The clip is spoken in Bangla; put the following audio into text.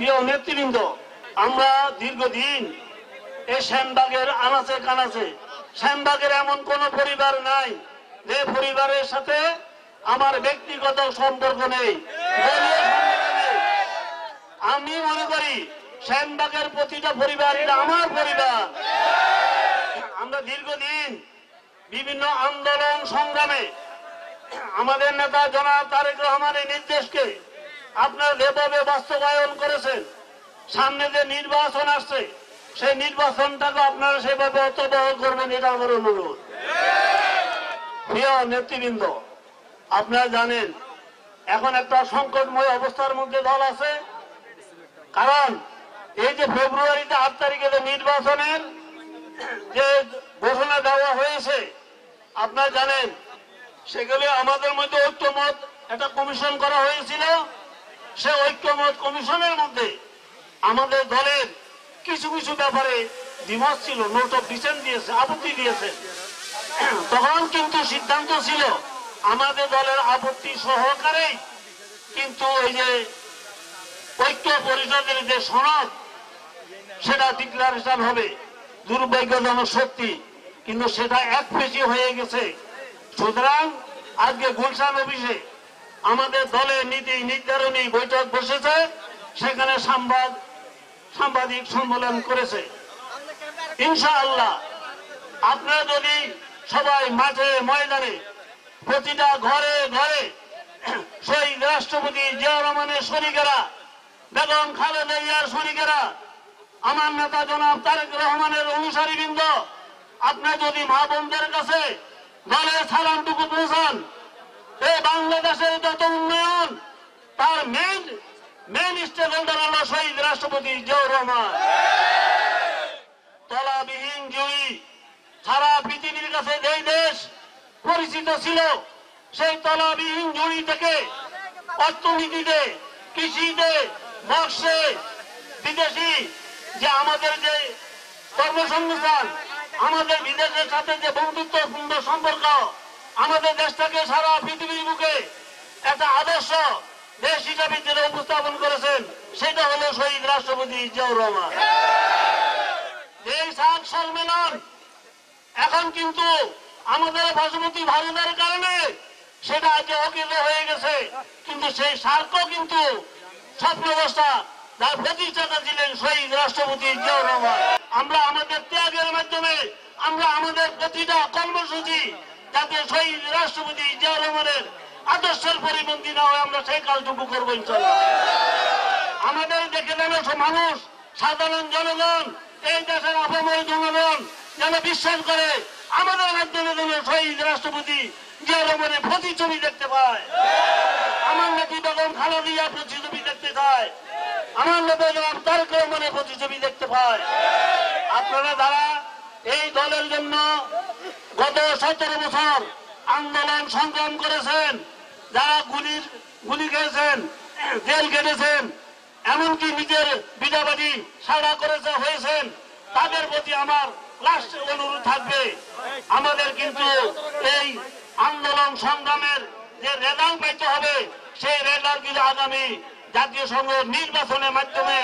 প্রিয় নেতৃবৃন্দ, আমরা দীর্ঘদিন এই শ্যামবাগের আনাচে কানাচে, শ্যামবাগের এমন কোন পরিবার নাই যে পরিবারের সাথে আমার ব্যক্তিগত সম্পর্ক নেই, আমি মনে করি শ্যামবাগের প্রতিটা পরিবার এটা আমার পরিবার। আমরা দীর্ঘদিন বিভিন্ন আন্দোলন সংগ্রামে আমাদের নেতা জনাব তারেক রহমানের নির্দেশকে আপনারা যেভাবে বাস্তবায়ন করেছেন, সামনে যে নির্বাচন আসছে সেই নির্বাচনটাকে আপনারা সেভাবে অর্থবহ করবেন, এটা আমার অনুরোধ। প্রিয় নেতৃবৃন্দ, আপনারা জানেন এখন একটা সংকটময় অবস্থার মধ্যে দল আছে, কারণ এই যে ফেব্রুয়ারিতে 8 তারিখে যে নির্বাচনের যে ঘোষণা দেওয়া হয়েছে আপনারা জানেন, সেগুলি আমাদের মধ্যে ঐক্যমত একটা কমিশন করা হয়েছিল। সে ঐক্যমত কমিশনের মধ্যে আমাদের দলের কিছু কিছু ব্যাপারে দ্বিমত ছিল, নোট অফ ডিসেন্ট দিয়েছে, আপত্তি দিয়েছে। তখন কিন্তু সিদ্ধান্ত ছিল আমাদের দলের আপত্তি সহকারে কিন্তু ওই যে ঐক্য পরিষদের যে সনদ সেটা ডিক্লারেশন হবে। দুর্ভাগ্যজনক সত্যি, কিন্তু সেটা একপেশি হয়ে গেছে। সুতরাং আজকে গুলশান অফিসে আমাদের দলের নীতি নির্ধারণী বৈঠক বসেছে, সেখানে সাংবাদিক সম্মেলন করেছে। ইনশাআল্লাহ আপনারা যদি সবাই মাঠে ময়দানে প্রতিটা ঘরে ঘরে শহীদ রাষ্ট্রপতি জিয়াউর রহমানের শরিকেরা, বেগম খালেদা জিয়ার শরিকেরা, আমার নেতা জনাব তারেক রহমানের অনুসারীবৃন্দ, আপনারা যদি মা বোনদের কাছে দলের সালামটুকু পৌঁছান, এই বাংলাদেশের যত উন্নয়ন তার মেন স্টেক হোল্ডার হল শহীদ রাষ্ট্রপতি জিয়াউর রহমান। তলাবিহীন জয়ী সারা পৃথিবীর কাছে যেই দেশ পরিচিত ছিল, সেই তলাবিহীন জয়ী থেকে অর্থনীতিতে, কৃষিতে, মৎস্যে, বিদেশি যে আমাদের যে কর্মসংস্থান, আমাদের বিদেশের সাথে যে বন্ধুত্বপূর্ণ সম্পর্ক, আমাদের দেশটাকে সারা পৃথিবীর মুখে একটা আদর্শ দেশ হিসাবে যেটা উপস্থাপন করেছেন, সেটা হলো শহীদ রাষ্ট্রপতি জিয়াউর রহমান। এই সাত সম্মেলন এখন কিন্তু আমাদের পার্শ্ববর্তী ভারতের কারণে সেটা আজকে অকেন্দ্র হয়ে গেছে, কিন্তু সেই স্মারকও কিন্তু স্বপ্নবস্থা যার প্রতিষ্ঠাতা ছিলেন শহীদ রাষ্ট্রপতি জিয়াউর রহমান। আমরা আমাদের ত্যাগের মাধ্যমে আমরা আমাদের প্রতিটা কর্মসূচি যাতে শহীদ রাষ্ট্রপতি জিয়াউর রহমানের আদর্শের পরিপন্থী না হয়, আমরা সেই কাজটুকু করবো ইনশাআল্লাহ। আমাদের দেখে যেন মানুষ, সাধারণ জনগণ, এই দেশের আপামর জনগণ যেন বিশ্বাস করে আমাদের মাধ্যমে যেন শহীদ রাষ্ট্রপতি জিয়াউর রহমানের প্রতিচ্ছবি দেখতে পায়, আমার নেত্রী বেগম খালেদা জিয়ার প্রতিচ্ছবি দেখতে চায়, আমার নেতা জনাব তারেক রহমানের প্রতিচ্ছবি দেখতে পায়। আপনারা যারা এই দলের জন্য গত 17 বছর আন্দোলন সংগ্রাম করেছেন, যারা গুলি খেয়েছেন, জেল কেটেছেন, এমনকি নিজের বিধবাড়ি সাড়া করেছে হয়েছেন, তাদের প্রতি আমার লাস্ট অনুরোধ থাকবে, আমাদের কিন্তু এই আন্দোলন সংগ্রামের যে রেজাল্ট পাইতে হবে, সেই রেজাল্ট কিন্তু আগামী জাতীয় সংসদ নির্বাচনের মাধ্যমে